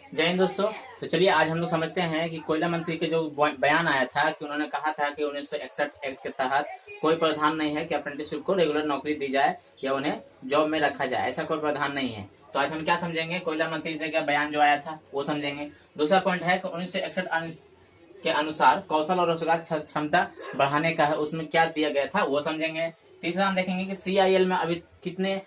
जय हिंद दोस्तों। तो चलिए आज हम लोग समझते हैं कि कोयला मंत्री के जो बयान आया था कि उन्होंने कहा था कि 1961 एक्ट के तहत कोई प्रावधान नहीं है कि अप्रेंटिसशिप को रेगुलर नौकरी दी जाए या उन्हें जॉब में रखा जाए, ऐसा कोई प्रावधान नहीं है। तो आज हम क्या समझेंगे, कोयला मंत्री ने क्या बयान जो आया था वो समझेंगे। दूसरा पॉइंट है कि 1961 के अनुसार कौशल और रोजगार क्षमता बढ़ाने का है, उसमें क्या दिया गया था वो समझेंगे। तीसरा हम देखेंगे कि CIL में अभी कितने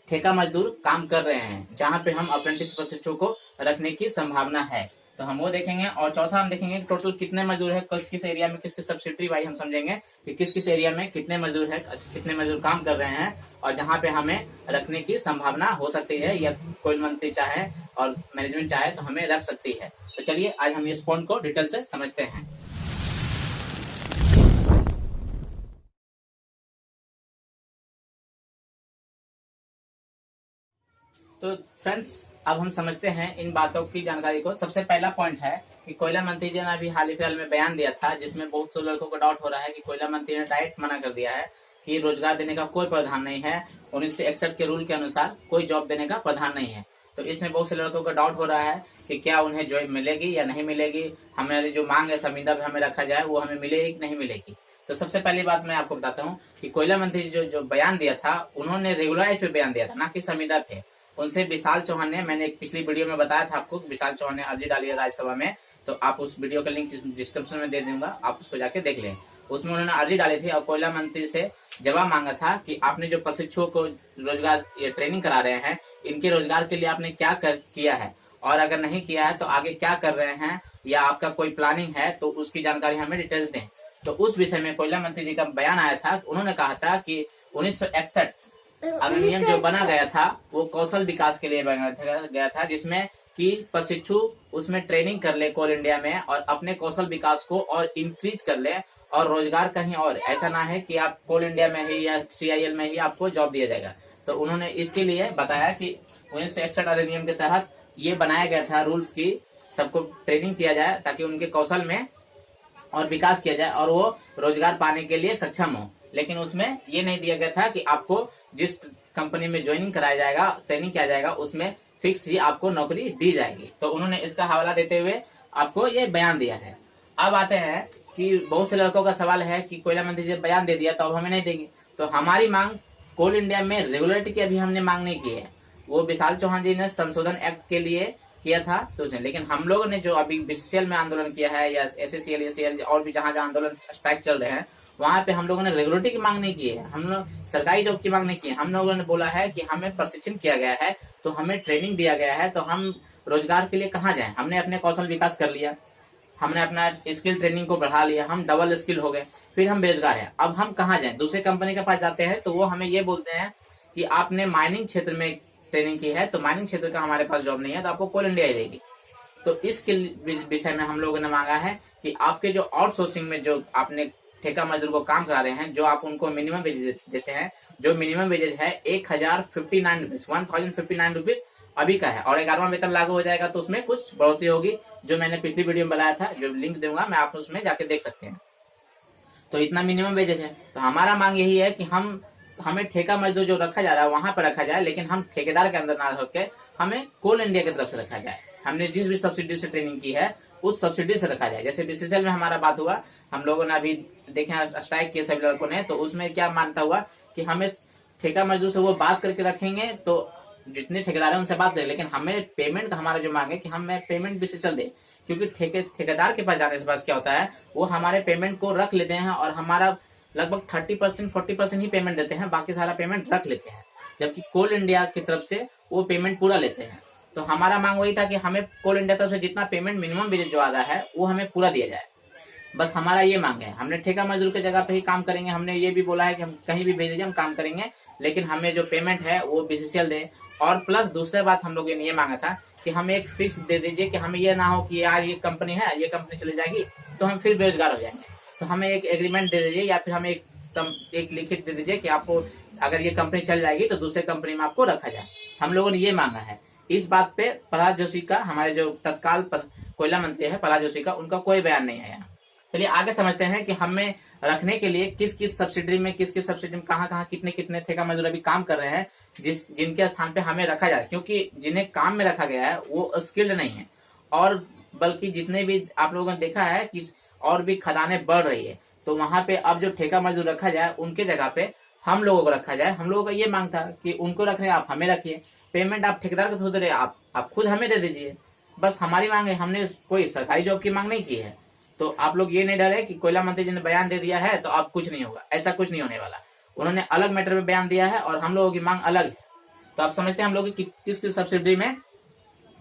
ठेका मजदूर काम कर रहे हैं जहां पे हम अप्रेंटिस प्रशिक्षुओं को रखने की संभावना है, तो हम वो देखेंगे। और चौथा हम देखेंगे टोटल कितने मजदूर है, किस किस एरिया में, किस किस सब्सिडी वाइज हम समझेंगे कि किस किस एरिया में कितने मजदूर है, कितने मजदूर काम कर रहे हैं और जहां पे हमें रखने की संभावना हो सकती है या कोई मंत्री चाहे और मैनेजमेंट चाहे तो हमें रख सकती है। तो चलिए आज हम इस पॉइंट को डिटेल से समझते हैं। तो फ्रेंड्स अब हम समझते हैं इन बातों की जानकारी को। सबसे पहला पॉइंट है कि कोयला मंत्री जी ने अभी हाल ही फिलहाल में बयान दिया था जिसमें बहुत से लड़कों को डाउट हो रहा है कि कोयला मंत्री ने डायरेक्ट मना कर दिया है कि रोजगार देने का कोई प्रावधान नहीं है, 1961 के रूल के अनुसार कोई जॉब देने का प्रावधान नहीं है। तो इसमें बहुत से लड़कों को डाउट हो रहा है कि क्या उन्हें जॉब मिलेगी या नहीं मिलेगी, हमारी जो मांग है संविदा में हमें रखा जाए वो हमें मिलेगी कि नहीं मिलेगी। तो सबसे पहली बात मैं आपको बताता हूँ कि कोयला मंत्री जी जो बयान दिया था उन्होंने रेगुलराइज पे बयान दिया था, ना कि संविदा पे। उनसे विशाल चौहान ने, मैंने एक पिछली वीडियो में बताया था आपको, विशाल चौहान ने अर्जी डाली है राज्यसभा में, तो आप उस वीडियो का लिंक डिस्क्रिप्शन में दे दूंगा, आप उसको जाके देख लें। उसमें उन्होंने अर्जी डाली थी और कोयला मंत्री से जवाब मांगा था कि आपने जो प्रशिक्षुओं को रोजगार ये ट्रेनिंग करा रहे हैं इनके रोजगार के लिए आपने क्या किया है और अगर नहीं किया है तो आगे क्या कर रहे हैं या आपका कोई प्लानिंग है तो उसकी जानकारी हमें डिटेल्स दें। तो उस विषय में कोयला मंत्री जी का बयान आया था। उन्होंने कहा था कि 1961 अधिनियम जो बना गया था वो कौशल विकास के लिए बना गया था, जिसमें कि प्रशिक्षु उसमें ट्रेनिंग कर ले कोल इंडिया में और अपने कौशल विकास को और इंक्रीज कर ले और रोजगार कहीं और, ऐसा ना है कि आप कोल इंडिया में ही या CIL में ही आपको जॉब दिया जाएगा। तो उन्होंने इसके लिए बताया कि 1961 अधिनियम के तहत ये बनाया गया था रूल्स की सबको ट्रेनिंग किया जाए ताकि उनके कौशल में और विकास किया जाए और वो रोजगार पाने के लिए सक्षम हो। लेकिन उसमें ये नहीं दिया गया था कि आपको जिस कंपनी में ज्वाइनिंग कराया जाएगा, ट्रेनिंग किया जाएगा, उसमें फिक्स ही आपको नौकरी दी जाएगी। तो उन्होंने इसका हवाला देते हुए आपको ये बयान दिया है। अब आते हैं कि बहुत से लड़कों का सवाल है कि कोयला मंत्री जी बयान दे दिया तो अब हमें नहीं देंगे। तो हमारी मांग कोल इंडिया में रेगुलरिटी की अभी हमने मांग नहीं की है, वो विशाल चौहान जी ने संशोधन एक्ट के लिए किया था तो लेकिन हम लोगों ने जो अभी BCCL में आंदोलन किया है या SACL ACL और भी जहां जहां आंदोलन स्ट्राइक चल रहे हैं वहां पे हम लोगों ने रेगुलरिटी की मांग नहीं की है, हम लोग सरकारी जॉब की मांग नहीं की है। हम लोगों ने बोला है कि हमें प्रशिक्षण किया गया है तो हमें ट्रेनिंग दिया गया है तो हम रोजगार के लिए कहाँ जाएं। हमने अपने कौशल विकास कर लिया, हमने अपना स्किल ट्रेनिंग को बढ़ा लिया, हम डबल स्किल हो गए, फिर हम बेरोजगार हैं, अब हम कहाँ जाएं। दूसरे कंपनी के पास जाते हैं तो वो हमें ये बोलते हैं कि आपने माइनिंग क्षेत्र में ट्रेनिंग की है तो माइनिंग क्षेत्र का हमारे पास जॉब नहीं है तो आपको कोल इंडिया ही देगी। तो इसके विषय में हम लोगों ने मांगा है कि आपके जो आउटसोर्सिंग में जो आपने ठेका मजदूर को काम करा रहे हैं, जो आप उनको मिनिमम वेजेज देते हैं, जो मिनिमम वेजेज है 1059 रुपीज अभी का है और 11वां वेतन लागू हो जाएगा तो उसमें कुछ बढ़ोतरी होगी, जो मैंने पिछली वीडियो में बताया था, जो लिंक दूंगा मैं, आप उसमें जाके देख सकते हैं। तो इतना मिनिमम वेजेज है। तो हमारा मांग यही है कि हमें ठेका मजदूर जो रखा जा रहा है वहां पर रखा जाए, लेकिन हम ठेकेदार के अंदर ना होकर हमें कोल इंडिया की तरफ से रखा जाए। हमने जिस भी सब्सिडी से ट्रेनिंग की है उस सब्सिडी से रखा जाए। जैसे BCCL में हमारा बात हुआ, हम लोगों ने अभी देखे स्ट्राइक किए सभी लड़कों ने, तो उसमें क्या मानता हुआ कि हमें ठेका मजदूर से वो बात करके रखेंगे तो जितने ठेकेदार है उनसे बात करें, लेकिन हमें पेमेंट का हमारा जो मांगे कि हमें पेमेंट BCCL दे, क्योंकि ठेकेदार के पास जाने से पास क्या होता है वो हमारे पेमेंट को रख लेते हैं और हमारा लगभग 30% 40% ही पेमेंट देते हैं, बाकी सारा पेमेंट रख लेते हैं, जबकि कोल इंडिया की तरफ से वो पेमेंट पूरा लेते हैं। तो हमारा मांग वही था कि हमें कोल इंडिया तरफ से जितना पेमेंट मिनिमम वेजेज जो आ रहा है वो हमें पूरा दिया जाए, बस हमारा ये मांग है। हमने ठेका मजदूर की जगह पे ही काम करेंगे, हमने ये भी बोला है कि हम कहीं भी भेज दीजिए हम काम करेंगे, लेकिन हमें जो पेमेंट है वो BCCL दे। और प्लस दूसरा बात हम लोगों ने ये मांगा था कि हमें एक फिक्स दे दीजिए कि हमें ये ना हो कि आज ये कंपनी है, ये कंपनी चली जाएगी तो हम फिर बेरोजगार हो जाएंगे। तो हमें एक एग्रीमेंट दे दीजिए या फिर हमें एक लिखित दे दीजिए कि आपको अगर ये कंपनी चल जाएगी तो दूसरे कंपनी में आपको रखा जाए। हम लोगों ने ये मांगा है। इस बात पे प्रहलाद जोशी का, हमारे जो तत्काल कोयला मंत्री है प्रहलाद जोशी का, उनका कोई बयान नहीं आया। चलिए आगे समझते हैं कि हमें रखने के लिए किस किस सब्सिडी में कहाँ कितने कितने ठेका मजदूर अभी काम कर रहे हैं, जिनके स्थान पे हमें रखा जाए, क्योंकि जिन्हें काम में रखा गया है वो स्किल्ड नहीं है, और बल्कि जितने भी आप लोगों ने देखा है कि और भी खदानें बढ़ रही है, तो वहां पे अब जो ठेका मजदूर रखा जाए उनके जगह पे हम लोगों को रखा जाए। हम लोगों का ये मांग था कि उनको रख रहे हैं, आप हमें रखिए, पेमेंट आप ठेकेदार के थ्रू दे रहे, आप खुद हमें दे दीजिए। बस हमारी मांग है, हमने कोई सरकारी जॉब की मांग नहीं की है। तो आप लोग ये नहीं डरे कि कोयला मंत्री जी ने बयान दे दिया है तो अब कुछ नहीं होगा, ऐसा कुछ नहीं होने वाला। उन्होंने अलग मैटर में बयान दिया है और हम लोगों की मांग अलग है। तो आप समझते हैं हम लोग किस किस सब्सिडी में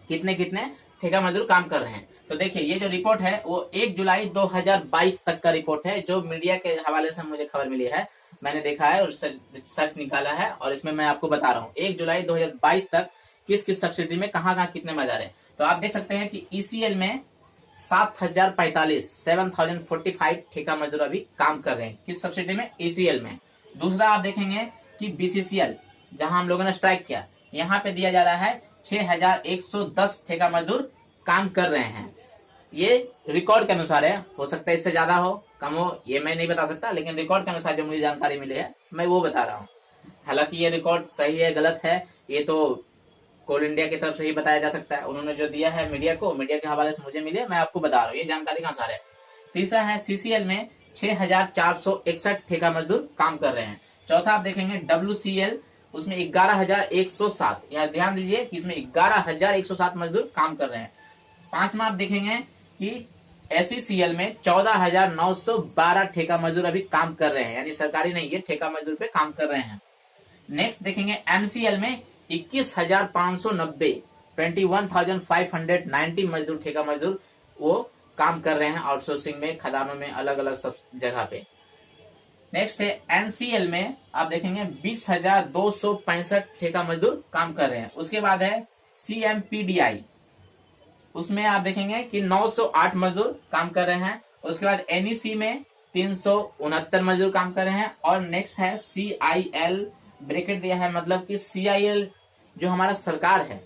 कितने कितने ठेका मजदूर काम कर रहे हैं। तो देखिए ये जो रिपोर्ट है वो 1 जुलाई 2022 तक का रिपोर्ट है, जो मीडिया के हवाले से मुझे खबर मिली है, मैंने देखा है और सर्च निकाला है, और इसमें मैं आपको बता रहा हूँ 1 जुलाई 2022 तक किस किस सब्सिडी में कहाँ कितने मजदूर है। तो आप देख सकते हैं कि ईसीएल में 7,045 ठेका मजदूर अभी काम कर रहे हैं, किस सब्सिडी में, ईसीएल में। दूसरा आप देखेंगे कि बीसीसीएल, जहां हम लोगों ने स्ट्राइक किया, यहाँ पे दिया जा रहा है 6,110 ठेका मजदूर काम कर रहे हैं। ये रिकॉर्ड के अनुसार है, हो सकता है इससे ज्यादा हो कम हो, ये मैं नहीं बता सकता, लेकिन रिकॉर्ड के अनुसार जो मुझे जानकारी मिली है मैं वो बता रहा हूँ। हालांकि ये रिकॉर्ड सही है गलत है ये तो कोल इंडिया की तरफ से ही बताया जा सकता है, उन्होंने जो दिया है मीडिया को, मीडिया के हवाले से मुझे मिले, मैं आपको बता रहा हूँ, ये जानकारी का अनुसार है। तीसरा है सीसीएल में 6,461 ठेका मजदूर काम कर रहे हैं। चौथा आप देखेंगे डब्ल्यूसीएल, उसमें 11,107, यहाँ ध्यान दीजिए कि इसमें 11,107 मजदूर काम कर रहे हैं। पांचवा आप देखेंगे कि एसईसीएल में 14,912 ठेका मजदूर अभी काम कर रहे हैं, यानी सरकारी नहीं, ये ठेका मजदूर पे काम कर रहे हैं। नेक्स्ट देखेंगे एमसीएल में 21,590, 21,590 मजदूर ठेका मजदूर वो काम कर रहे हैं आउटसोर्सिंग में, खदानों में, अलग अलग सब जगह पे। नेक्स्ट है एनसीएल में आप देखेंगे 20,265 ठेका मजदूर काम कर रहे हैं। उसके बाद है सीएमपीडीआई, उसमें आप देखेंगे कि 908 मजदूर काम कर रहे हैं। उसके बाद एनईसी में 369 मजदूर काम कर रहे हैं। और नेक्स्ट है सीआईएल, ब्रैकेट दिया है, मतलब कि सीआईएल जो हमारा सरकार है,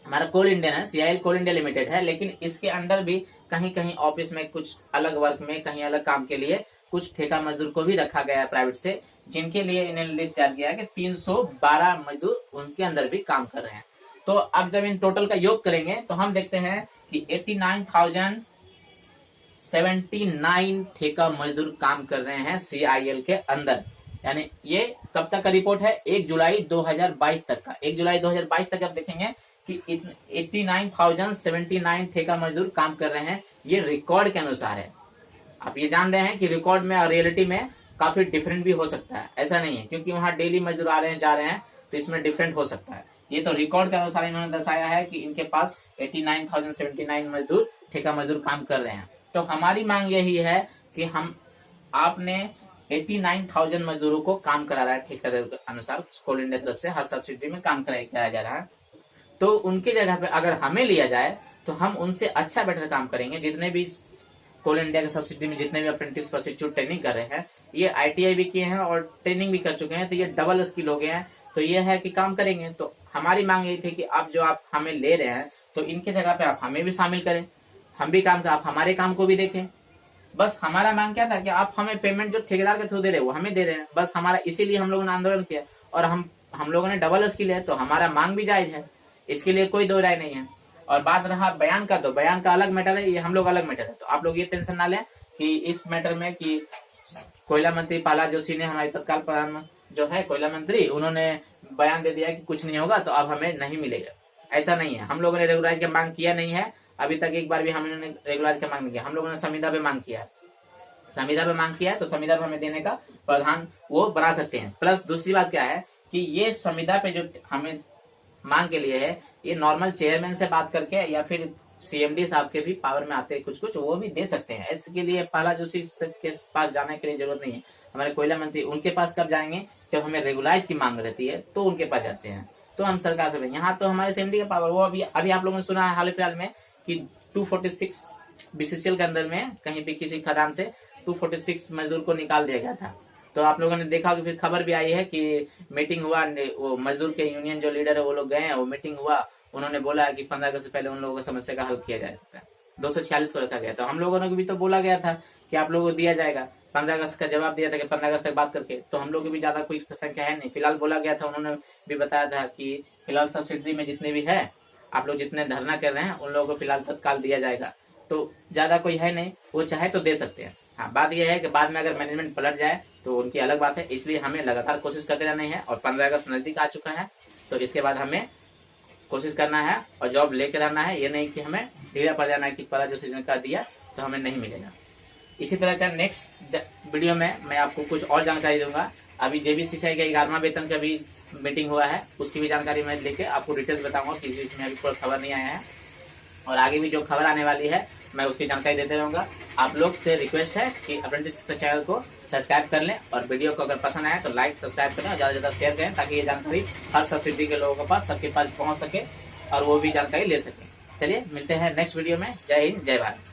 हमारा कोल इंडियन है, सीआईएल कोल इंडिया लिमिटेड है, लेकिन इसके अंडर भी कहीं कहीं ऑफिस में कुछ अलग वर्क में, कहीं अलग काम के लिए कुछ ठेका मजदूर को भी रखा गया है प्राइवेट से, जिनके लिए इन्हें लिस्ट जारी किया है कि 312 मजदूर उनके अंदर भी काम कर रहे हैं। तो अब जब इन टोटल का योग करेंगे तो हम देखते हैं कि 89,079 ठेका मजदूर काम कर रहे हैं सीआईएल के अंदर। यानी ये कब तक का रिपोर्ट है, 1 जुलाई 2022 तक का। 1 जुलाई 2022 तक आप देखेंगे कि 89,079 ठेका मजदूर काम कर रहे हैं, ये रिकॉर्ड के अनुसार है। आप ये जान रहे हैं कि रिकॉर्ड में और रियलिटी में काफी डिफरेंट भी हो सकता है, ऐसा नहीं है, क्योंकि वहां डेली मजदूर आ रहे हैं जा रहे हैं, तो इसमें डिफरेंट हो सकता है। ये तो रिकॉर्ड के अनुसार इन्होंने दर्शाया है कि इनके पास 89,079 मजदूर ठेका मजदूर काम कर रहे हैं। तो हमारी मांग यही है कि आपने 89,000 मजदूरों को काम करा रहा है ठेकेदार के अनुसार, कोल इंडिया तरफ से हर सब्सिडी में काम कराया जा रहा है। तो उनकी जगह पे अगर हमें लिया जाए तो हम उनसे अच्छा बेटर काम करेंगे। जितने भी कोल इंडिया के सब्सिडी में जितने भी अप्रेंटिस प्रशिक्षु ट्रेनिंग कर रहे हैं, ये आईटीआई भी किए हैं और ट्रेनिंग भी कर चुके हैं, तो ये डबल स्किल हो गए हैं, तो ये है कि काम करेंगे। तो हमारी मांग यही थी कि अब जो आप हमें ले रहे हैं तो इनके जगह पे आप हमें भी शामिल करें, हम भी काम कर, आप हमारे काम को भी देखें। बस हमारा मांग क्या था कि आप हमें पेमेंट जो ठेकेदार के थ्रू दे रहे हैं वो हमें दे रहे हैं, बस हमारा इसीलिए हम लोगों ने आंदोलन किया। और हम लोगों ने डबल स्किल है तो हमारा मांग भी जायज है, इसके लिए कोई दो राय नहीं है। और बात रहा बयान का, तो बयान का अलग मैटर है, ये हम लोग अलग मैटर है। तो आप लोग ये टेंशन ना लें कि इस मैटर में कि कोयला मंत्री प्रहलाद जोशी ने, हमारे तत्काल प्रधान जो है कोयला मंत्री, उन्होंने बयान दे दिया कि कुछ नहीं होगा तो अब हमें नहीं मिलेगा, ऐसा नहीं है। हम लोगों ने रेगुलाइज का मांग किया नहीं है अभी तक, एक बार भी हमने रेगुलाइज का मांग नहीं किया। हम लोगों ने संविदा पे मांग किया है, संविदा पे मांग किया है, तो संविदा पे हमें देने का प्रावधान वो बना सकते हैं। प्लस दूसरी बात क्या है कि ये संविदा पे जो हमें मांग के लिए है, ये नॉर्मल चेयरमैन से बात करके या फिर सीएमडी साहब के भी पावर में आते हैं कुछ वो भी दे सकते हैं। इसके लिए प्रहलाद जोशी के पास जाने के लिए जरूरत नहीं है। हमारे कोयला मंत्री उनके पास कब जाएंगे, जब हमें रेगुलाइज की मांग रहती है तो उनके पास जाते हैं। तो हम सरकार से, यहाँ तो हमारे सीएमडी का पावर, वो अभी आप लोगों ने सुना है हाल फिलहाल में कि 246 बीसीसीएल के अंदर में कहीं भी किसी खदान से 246 मजदूर को निकाल दिया गया था। तो आप लोगों ने देखा कि फिर खबर भी आई है कि मीटिंग हुआ, वो मजदूर के यूनियन जो लीडर है वो लोग गए हैं, वो मीटिंग हुआ, उन्होंने बोला कि 15 अगस्त से पहले उन लोगों की समस्या का हल किया जा सकता है। 246 को रखा गया। तो हम लोगों ने भी तो बोला गया था कि आप लोगों को दिया जाएगा, 15 अगस्त का जवाब दिया था कि 15 अगस्त तक बात करके, तो हम लोग की भी ज्यादा कोई संख्या है नहीं। फिलहाल बोला गया था, उन्होंने भी बताया था कि फिलहाल सब्सिडी में जितने भी है, आप लोग जितने धरना कर रहे हैं उन लोगों को फिलहाल तत्काल दिया जाएगा। तो ज्यादा कोई है नहीं, वो चाहे तो दे सकते हैं। हाँ, बात यह है कि बाद में अगर मैनेजमेंट पलट जाए तो उनकी अलग बात है, इसलिए हमें लगातार कोशिश करते रहना है। और 15 अगस्त नजदीक आ चुका है, तो इसके बाद हमें कोशिश करना है और जॉब लेकर रहना है। ये नहीं कि हमें ढीला पड़ जाना है कि पहला जो सीजन का दिया तो हमें नहीं मिलेगा। इसी तरह का नेक्स्ट वीडियो में मैं आपको कुछ और जानकारी दूंगा। अभी JBCCI का 11वां वेतन का भी मीटिंग हुआ है, उसकी भी जानकारी मैं लेके आपको डिटेल्स बताऊंगा, क्योंकि इसमें अभी कोई खबर नहीं आया है। और आगे भी जो खबर आने वाली है मैं उसकी जानकारी देते रहूंगा। आप लोग से रिक्वेस्ट है कि अप्रेंटिस चैनल को सब्सक्राइब कर लें, और वीडियो को अगर पसंद आए तो लाइक सब्सक्राइब करें और ज्यादा से ज्यादा शेयर करें, ताकि ये जानकारी हर सब्सिडी के लोगों के पास, सबके पास पहुंच सके और वो भी जानकारी ले सके। चलिए मिलते हैं नेक्स्ट वीडियो में। जय हिंद, जय भारत।